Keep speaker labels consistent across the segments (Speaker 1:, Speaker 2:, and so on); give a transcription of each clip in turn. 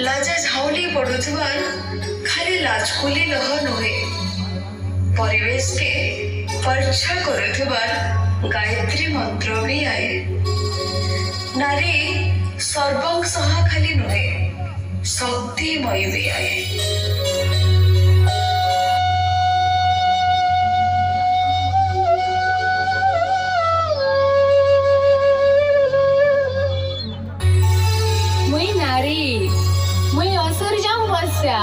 Speaker 1: लाजा झाउली पड़ुथबार खाली लाजकुली लह नुहे परिवेश के परीक्षा करुथबार गायत्री मंत्र भी आए। नारी सर्वं सहा खाली नुहे शक्तिमय भी आए।
Speaker 2: मुई असुर जाऊं बस्या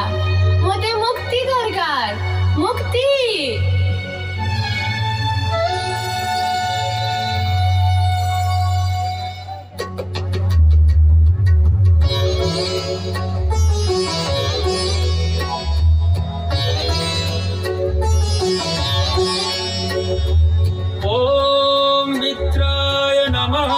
Speaker 2: मते मुक्ति दरकार मुक्ति
Speaker 3: ओम मित्राय नमः।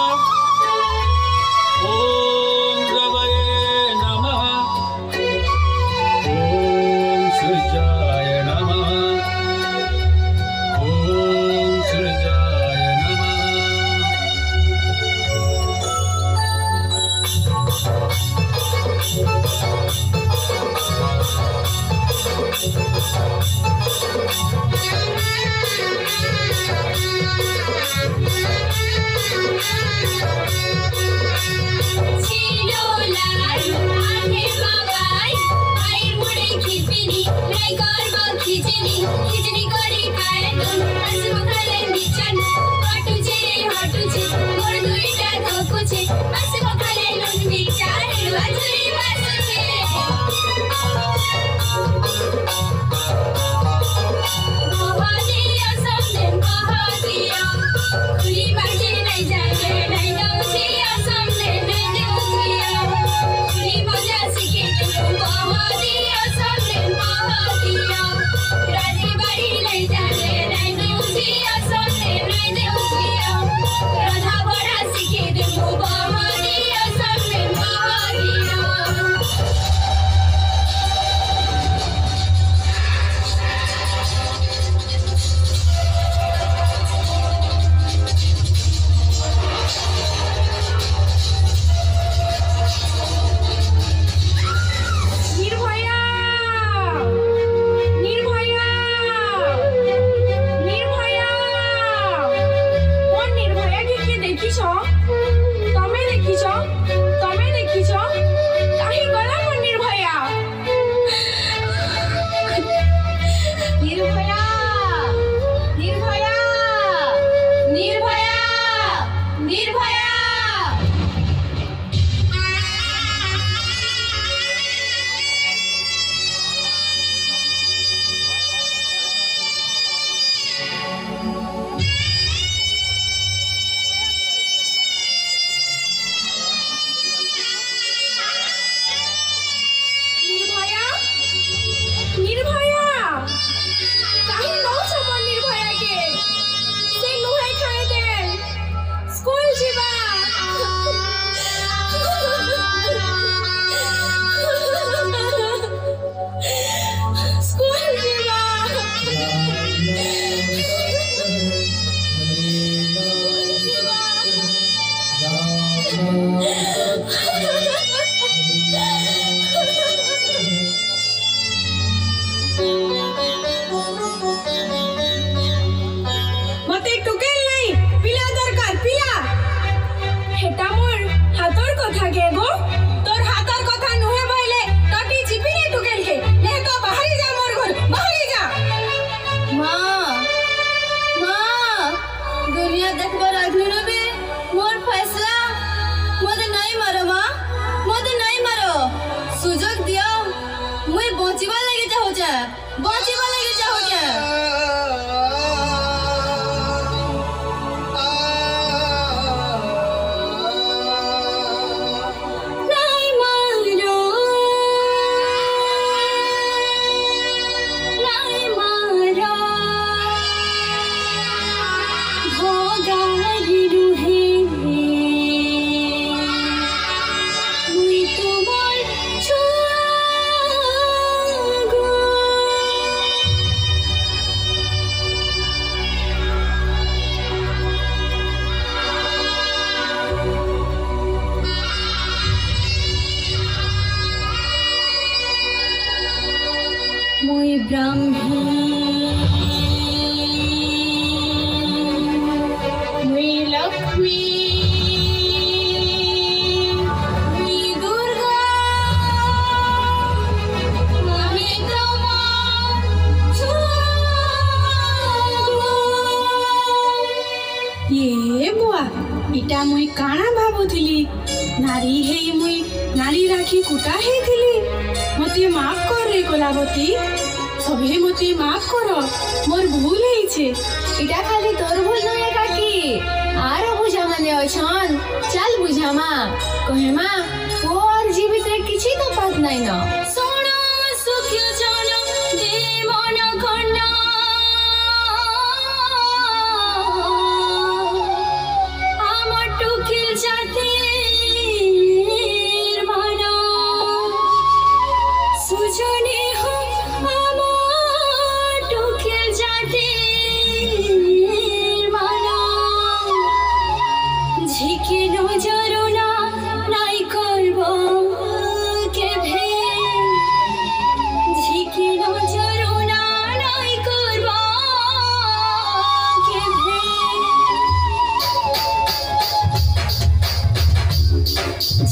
Speaker 2: लक्ष्मी दुर्गा আমি তোমার
Speaker 4: ये बुआ इटा मुई काना भाबुथिली नारी हेई मुई नारी राखी कुटा हेथिली मते माफ कर रे कोलाबती सभे मते माफ करो मोर भूल हेइछे
Speaker 2: এটা খালি তোর ভুল নয় কাকি আরো বুঝা মানে অছন চাল বুঝা মা কহে মা ও আর জীবিতে কিছু তো পাত নাই না সোনা সুখিয়া জানা দে মন খন্ডা আমার টুকিল জাতির মানা সুজনে হো আমার টুকিল জাতির মানা ঝিকে নজর না নাই করব কেভে ঝিকে নজর না নাই করব কেভে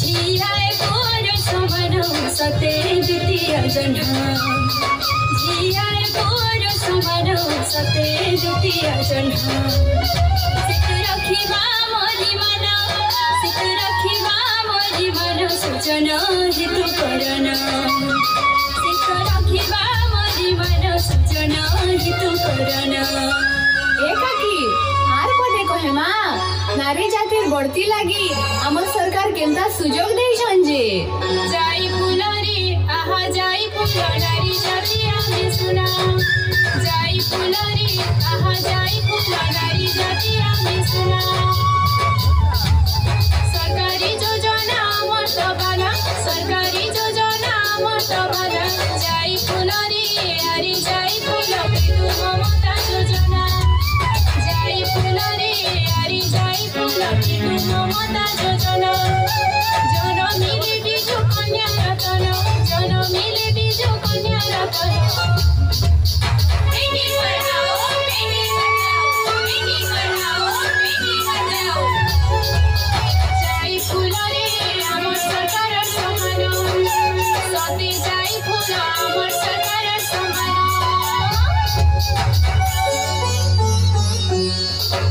Speaker 2: ঝিয়ায় পর সমান সতে দ্বিতীয় জন্ম ঝিয়ায় পর সমান সতে দ্বিতীয় জন্ম সিত রখিবা মরি মন সিত রখিবা মরি মন সুজন হিতু করন সিত রখিবা মরি মন সুজন হিতু করন এ কাকি আর পদে কহে মা নারী জাতির বর্তি লাগি আমার সরকার কেনতা সুযোগ দেইছন যে যাই ফুলরি আহা যাই ফুল নারী জাতি আমি শুনা যাই ফুলরি আহা যাই ফুল নারী জাতি আমি শুনা সরকারি যোজনা আমার সবানা সরকারি যোজনা আমার সবানা যাই ফুলরি আরে যাই ফুল বিদু মমতা যোজনা যাই ফুলরি আরে যাই ফুল বিদু মমতা যোজনা জন মিলে বিজু কন্যা রতন জন মিলে বিজু কন্যা রতন বেটি পড়াও বেটি পড়াও বেটি পড়াও যাই ফুলরে আমার সরকার সমান সতে যাই ফুল আমার সরকার সমান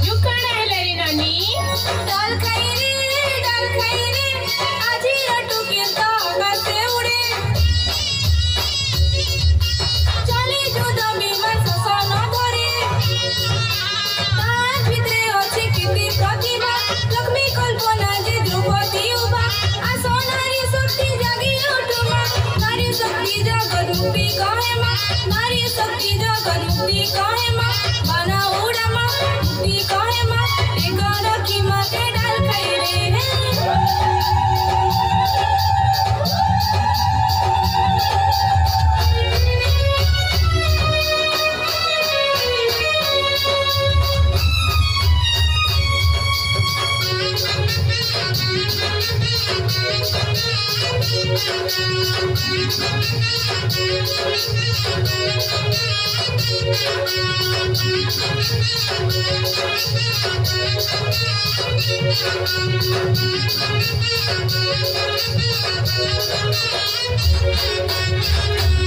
Speaker 2: যুকড়াইলে নানি ডাল খাই রে আজি রটু কেতা আকাশে উড়ে চলে যুদ্ধ বিমান শাসন ধরে তার ভিতরে আছে কীর্তি প্রতিভা লক্ষ্মী কল্পনা যে দ্রৌপদী উভা আসো নারী শক্তি জাগি ওঠো মা নারী শক্তি জগরূপী কহে মা নারী শক্তি জগরূপী কহে মা বানা উড়া মা মুক্তি কহে মা এক রকি মাকে ডাল খাই রে
Speaker 5: Thank you.